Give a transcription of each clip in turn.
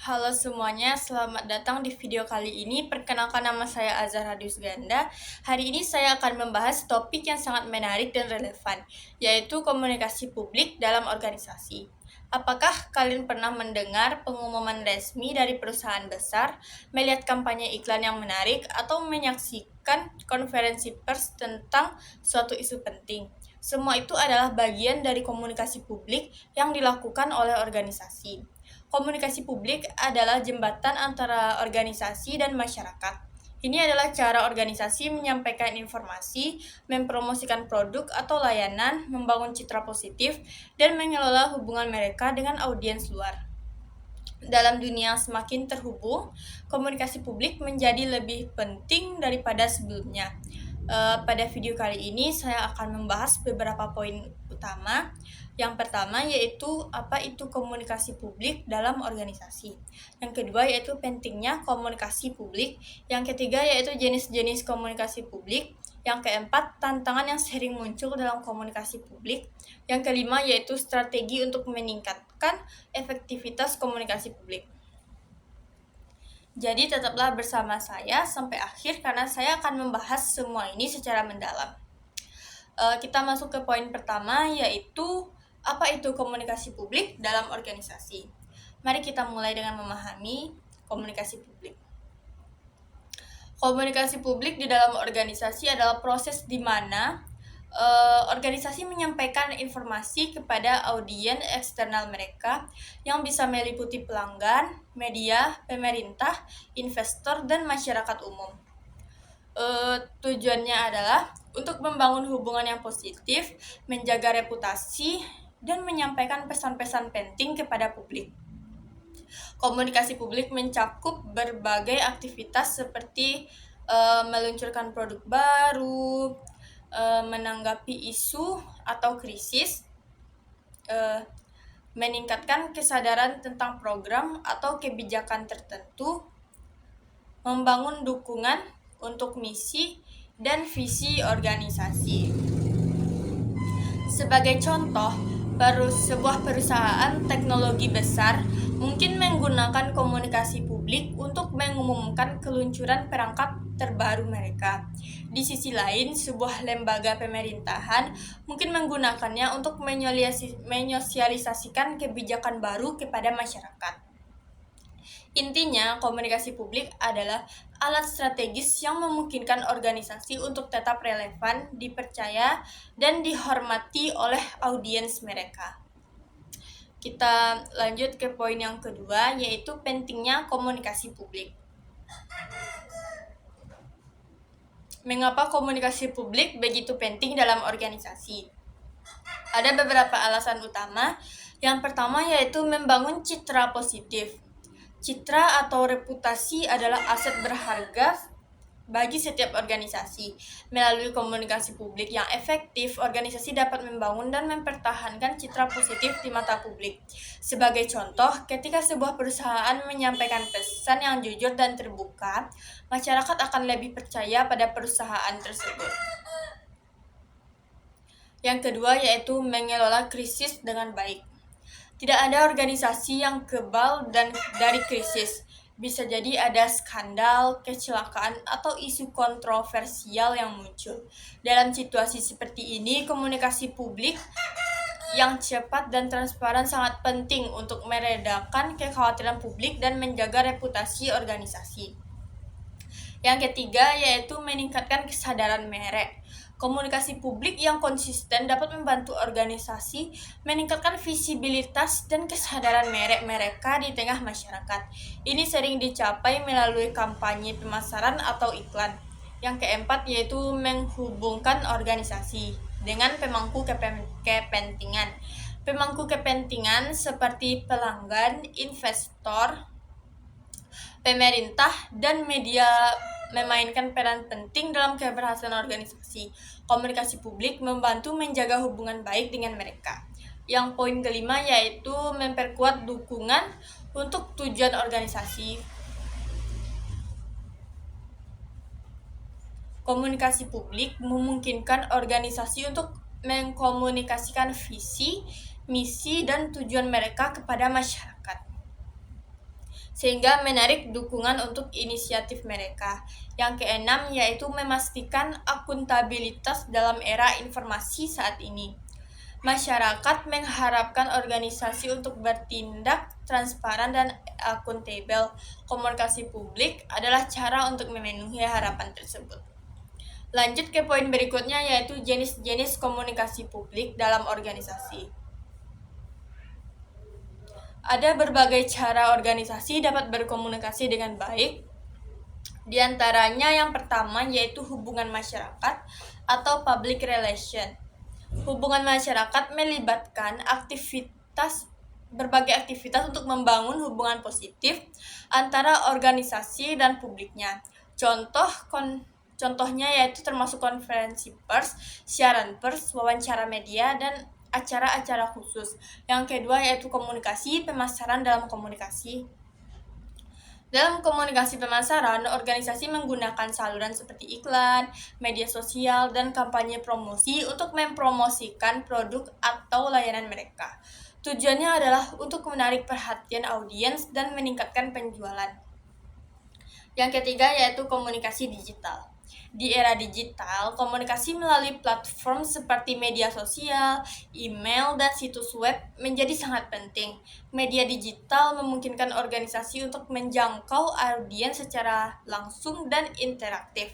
Halo semuanya, selamat datang di video kali ini. Perkenalkan, nama saya Azhar Hadius Ganda. Hari ini saya akan membahas topik yang sangat menarik dan relevan, yaitu komunikasi publik dalam organisasi. Apakah kalian pernah mendengar pengumuman resmi dari perusahaan besar, melihat kampanye iklan yang menarik, atau menyaksikan konferensi pers tentang suatu isu penting? Semua itu adalah bagian dari komunikasi publik yang dilakukan oleh organisasi. Komunikasi publik adalah jembatan antara organisasi dan masyarakat. Ini adalah cara organisasi menyampaikan informasi, mempromosikan produk atau layanan, membangun citra positif, dan mengelola hubungan mereka dengan audiens luar. Dalam dunia yang semakin terhubung, komunikasi publik menjadi lebih penting daripada sebelumnya. Pada video kali ini saya akan membahas beberapa poin utama. Yang pertama yaitu apa itu komunikasi publik dalam organisasi. Yang kedua yaitu pentingnya komunikasi publik. Yang ketiga yaitu jenis-jenis komunikasi publik. Yang keempat, tantangan yang sering muncul dalam komunikasi publik. Yang kelima yaitu strategi untuk meningkatkan efektivitas komunikasi publik. Jadi tetaplah bersama saya sampai akhir karena saya akan membahas semua ini secara mendalam. Kita masuk ke poin pertama yaitu apa itu komunikasi publik dalam organisasi. Mari kita mulai dengan memahami komunikasi publik. Komunikasi publik di dalam organisasi adalah proses di mana organisasi menyampaikan informasi kepada audiens eksternal mereka yang bisa meliputi pelanggan, media, pemerintah, investor, dan masyarakat umum. Tujuannya adalah untuk membangun hubungan yang positif, menjaga reputasi, dan menyampaikan pesan-pesan penting kepada publik. Komunikasi publik mencakup berbagai aktivitas seperti meluncurkan produk baru, menanggapi isu atau krisis, meningkatkan kesadaran tentang program atau kebijakan tertentu, membangun dukungan untuk misi dan visi organisasi. Sebagai contoh, sebuah perusahaan teknologi besar mungkin menggunakan komunikasi publik untuk mengumumkan keluncuran perangkat terbaru mereka. Di sisi lain, sebuah lembaga pemerintahan mungkin menggunakannya untuk menyosialisasikan kebijakan baru kepada masyarakat. Intinya, komunikasi publik adalah alat strategis yang memungkinkan organisasi untuk tetap relevan, dipercaya, dan dihormati oleh audiens mereka. Kita lanjut ke poin yang kedua, yaitu pentingnya komunikasi publik. Mengapa komunikasi publik begitu penting dalam organisasi? Ada beberapa alasan utama. Yang pertama yaitu membangun citra positif. Citra atau reputasi adalah aset berharga bagi setiap organisasi. Melalui komunikasi publik yang efektif, organisasi dapat membangun dan mempertahankan citra positif di mata publik. Sebagai contoh, ketika sebuah perusahaan menyampaikan pesan yang jujur dan terbuka, masyarakat akan lebih percaya pada perusahaan tersebut. Yang kedua yaitu mengelola krisis dengan baik. Tidak ada organisasi yang kebal dari krisis. Bisa jadi ada skandal, kecelakaan, atau isu kontroversial yang muncul. Dalam situasi seperti ini, komunikasi publik yang cepat dan transparan sangat penting untuk meredakan kekhawatiran publik dan menjaga reputasi organisasi. Yang ketiga yaitu meningkatkan kesadaran merek. Komunikasi publik yang konsisten dapat membantu organisasi meningkatkan visibilitas dan kesadaran merek mereka di tengah masyarakat. Ini sering dicapai melalui kampanye pemasaran atau iklan. Yang keempat yaitu menghubungkan organisasi dengan pemangku kepentingan. Pemangku kepentingan seperti pelanggan, investor, pemerintah, dan media memainkan peran penting dalam keberhasilan organisasi. Komunikasi publik membantu menjaga hubungan baik dengan mereka. Yang poin kelima yaitu memperkuat dukungan untuk tujuan organisasi. Komunikasi publik memungkinkan organisasi untuk mengkomunikasikan visi, misi, dan tujuan mereka kepada masyarakat. sehingga menarik dukungan untuk inisiatif mereka. Yang keenam yaitu memastikan akuntabilitas dalam era informasi saat ini. Masyarakat mengharapkan organisasi untuk bertindak transparan dan akuntabel. Komunikasi publik adalah cara untuk memenuhi harapan tersebut. Lanjut ke poin berikutnya yaitu jenis-jenis komunikasi publik dalam organisasi. Ada berbagai cara organisasi dapat berkomunikasi dengan baik. Di antaranya yang pertama yaitu hubungan masyarakat atau public relation. Hubungan masyarakat melibatkan berbagai aktivitas untuk membangun hubungan positif antara organisasi dan publiknya. Contohnya yaitu termasuk konferensi pers, siaran pers, wawancara media, dan acara-acara khusus. Yang kedua yaitu komunikasi pemasaran dalam komunikasi. Dalam komunikasi pemasaran, organisasi menggunakan saluran seperti iklan, media sosial, dan kampanye promosi untuk mempromosikan produk atau layanan mereka. Tujuannya adalah untuk menarik perhatian audiens dan meningkatkan penjualan. Yang ketiga yaitu komunikasi digital. Di era digital, komunikasi melalui platform seperti media sosial, email, dan situs web menjadi sangat penting. Media digital memungkinkan organisasi untuk menjangkau audiens secara langsung dan interaktif.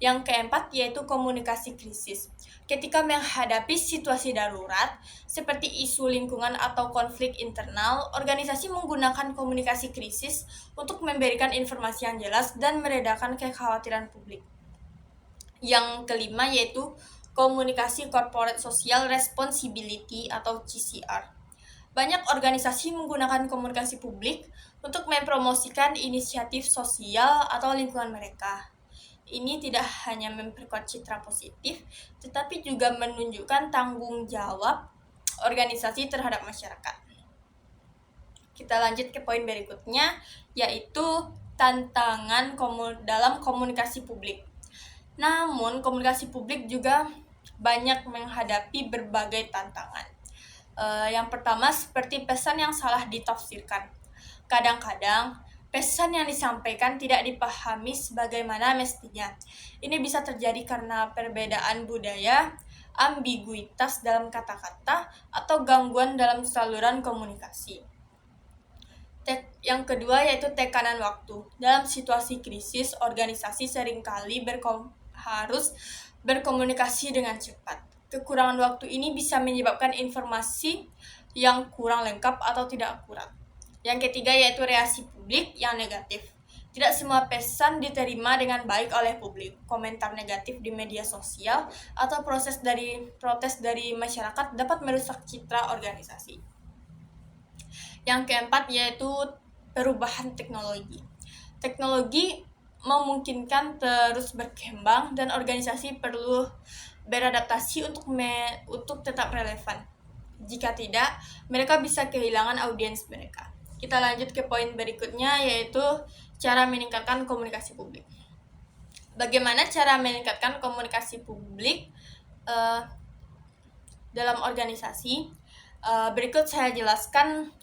Yang keempat yaitu komunikasi krisis. Ketika menghadapi situasi darurat, seperti isu lingkungan atau konflik internal, organisasi menggunakan komunikasi krisis untuk memberikan informasi yang jelas dan meredakan kekhawatiran publik. Yang kelima yaitu komunikasi corporate social responsibility atau CSR. Banyak organisasi menggunakan komunikasi publik untuk mempromosikan inisiatif sosial atau lingkungan mereka. Ini tidak hanya memperkuat citra positif, tetapi juga menunjukkan tanggung jawab organisasi terhadap masyarakat. Kita lanjut ke poin berikutnya, yaitu tantangan dalam komunikasi publik. Namun, komunikasi publik juga banyak menghadapi berbagai tantangan. Yang pertama, seperti pesan yang salah ditafsirkan. Kadang-kadang, pesan yang disampaikan tidak dipahami sebagaimana mestinya. Ini bisa terjadi karena perbedaan budaya, ambiguitas dalam kata-kata, atau gangguan dalam saluran komunikasi. Yang kedua yaitu tekanan waktu. Dalam situasi krisis, organisasi seringkali harus berkomunikasi dengan cepat. Kekurangan waktu ini bisa menyebabkan informasi yang kurang lengkap atau tidak akurat. Yang ketiga yaitu reaksi publik yang negatif. Tidak semua pesan diterima dengan baik oleh publik. Komentar negatif di media sosial atau protes dari masyarakat dapat merusak citra organisasi. Yang keempat yaitu perubahan teknologi. Teknologi memungkinkan terus berkembang dan organisasi perlu beradaptasi untuk tetap relevan. Jika tidak, mereka bisa kehilangan audiens mereka. Kita lanjut ke poin berikutnya yaitu cara meningkatkan komunikasi publik. Bagaimana cara meningkatkan komunikasi publik dalam organisasi? Berikut saya jelaskan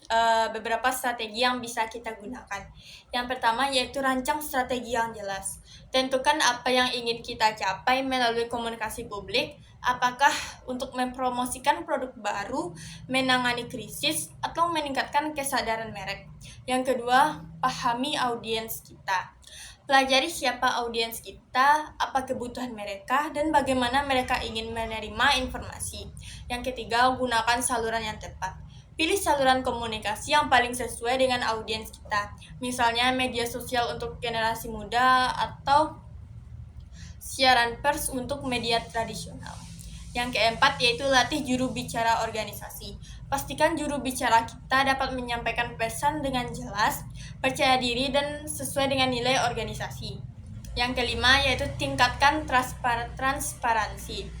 beberapa strategi yang bisa kita gunakan. Yang pertama yaitu rancang strategi yang jelas. Tentukan apa yang ingin kita capai melalui komunikasi publik, apakah untuk mempromosikan produk baru, menangani krisis, atau meningkatkan kesadaran merek. Yang kedua, pahami audiens kita. Pelajari siapa audiens kita, apa kebutuhan mereka, dan bagaimana mereka ingin menerima informasi. Yang ketiga, gunakan saluran yang tepat. Pilih saluran komunikasi yang paling sesuai dengan audiens kita. Misalnya media sosial untuk generasi muda atau siaran pers untuk media tradisional. Yang keempat yaitu latih juru bicara organisasi. Pastikan juru bicara kita dapat menyampaikan pesan dengan jelas, percaya diri, dan sesuai dengan nilai organisasi. Yang kelima yaitu tingkatkan transparansi.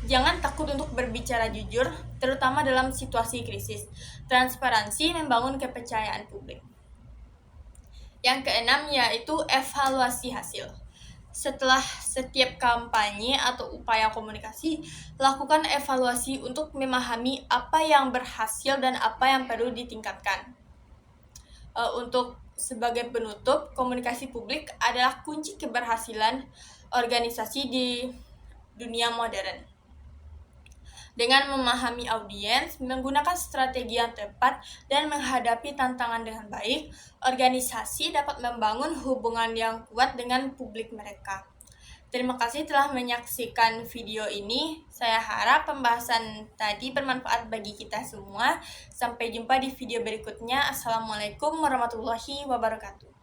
Jangan takut untuk berbicara jujur, terutama dalam situasi krisis. Transparansi membangun kepercayaan publik. Yang keenam yaitu evaluasi hasil. Setelah setiap kampanye atau upaya komunikasi, lakukan evaluasi untuk memahami apa yang berhasil dan apa yang perlu ditingkatkan. Untuk Sebagai penutup, komunikasi publik adalah kunci keberhasilan organisasi di dunia modern. Dengan memahami audiens, menggunakan strategi yang tepat, dan menghadapi tantangan dengan baik, organisasi dapat membangun hubungan yang kuat dengan publik mereka. Terima kasih telah menyaksikan video ini. Saya harap pembahasan tadi bermanfaat bagi kita semua. Sampai jumpa di video berikutnya. Assalamualaikum warahmatullahi wabarakatuh.